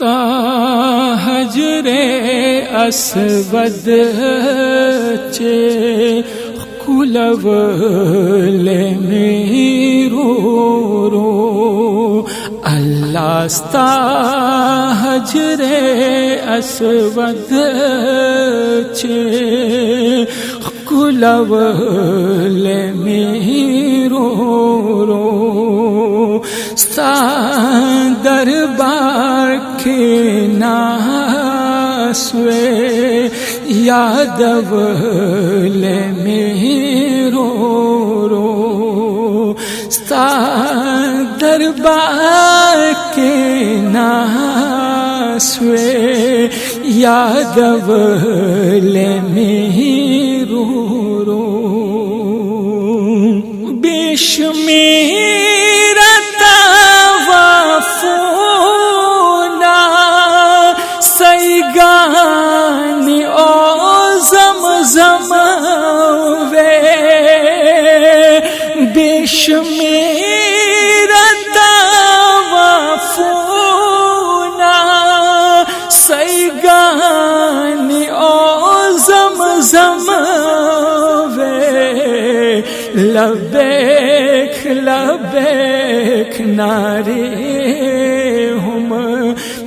تا حجر اسود چے کلول میرو رو اللہ ستا حجر اسود چے کلول میرو رو ستا دربار کے ناسوے یادول میرو رو ستا دربار کے ناسوے یادول میرو رو بشمیر سیگانی او زمزم وے بشمیر طوافونا سیگانی او زمزم وے لبیک لبیک ناری ہم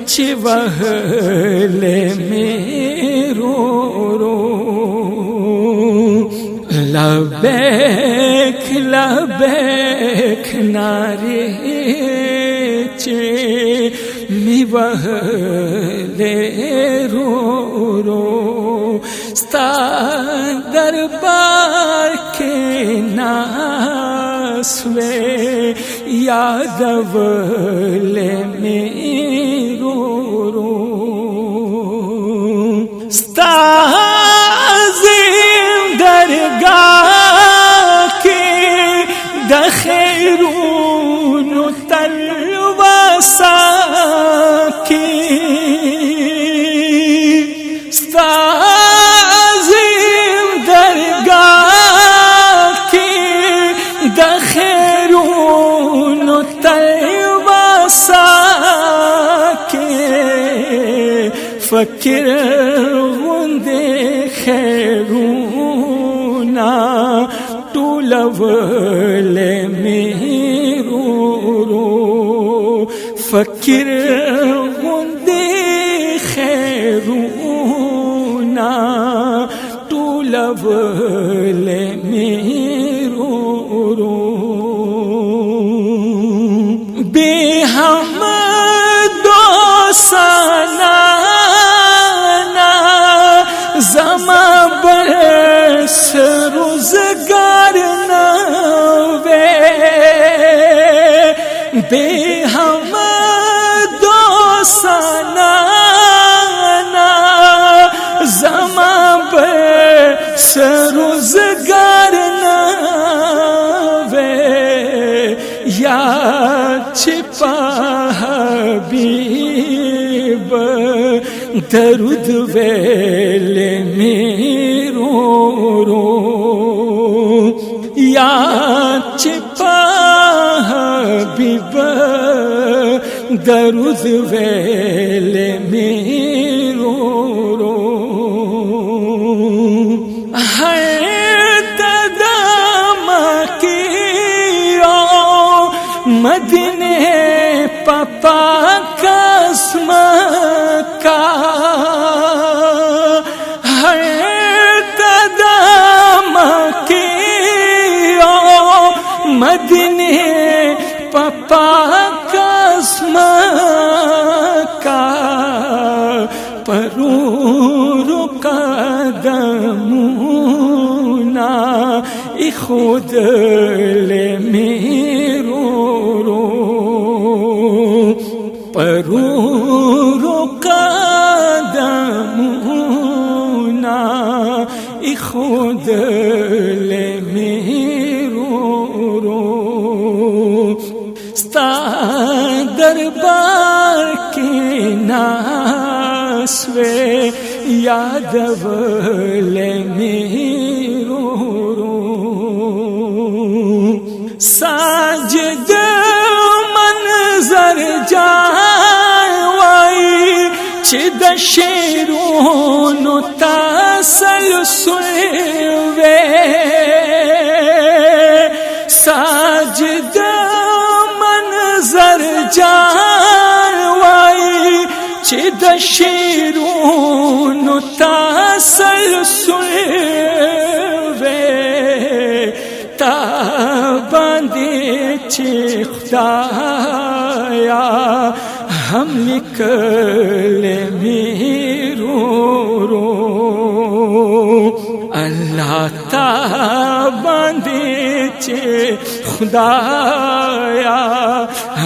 چوہل میرو رو لبیک لبیک ناری چے میوہل رو رو ستا دربار کے ناسوے یادول میرو رو ستا عظیم درگاہ کے دخیرون تلوسا کی ستا عظیم درگاہ کے دخیرون تلوسا کے فکر غندے خیرونا طولول میرو رو فکر غندے خیرونا طولول میرو رو بے حمد و ثنا زما برس روزگار نوے بے حمد و ثنا زما برس روزگار نوے یا چھپا حبیب درود ویل میرو رو یا چھپا حبیب درود ویل میرو رو ہر قدم کی مدینے پاپا قسم کا ہر قدم کی مدینے پاپا قسم کا پرور قدمونا خود لے میرو رو پرور قدمونا خود لے میرو رو ستا دربار کے ناسوے یادول میرو رو ساجد منظر جائے چې د شعرونو تسلسل وې ساجد منظر جان وای چې د شعرونو تسلسل وې تا باندې چې خدایا ہم نکلے میرو رو اللہ تا باندے چے خدایا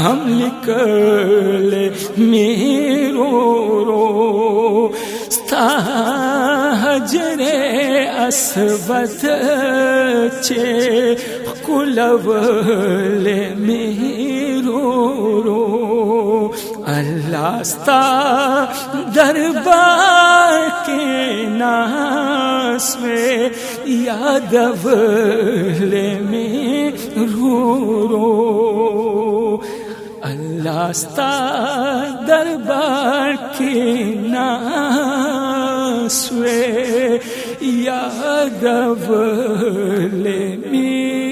ہم نکلے میرو رو ستا حجر اسود چے کلولے میرو رو اللہ ستا دربار کے ناس میں یادولے میں رو اللہ ستا دربار کے ناس میں یادولے میں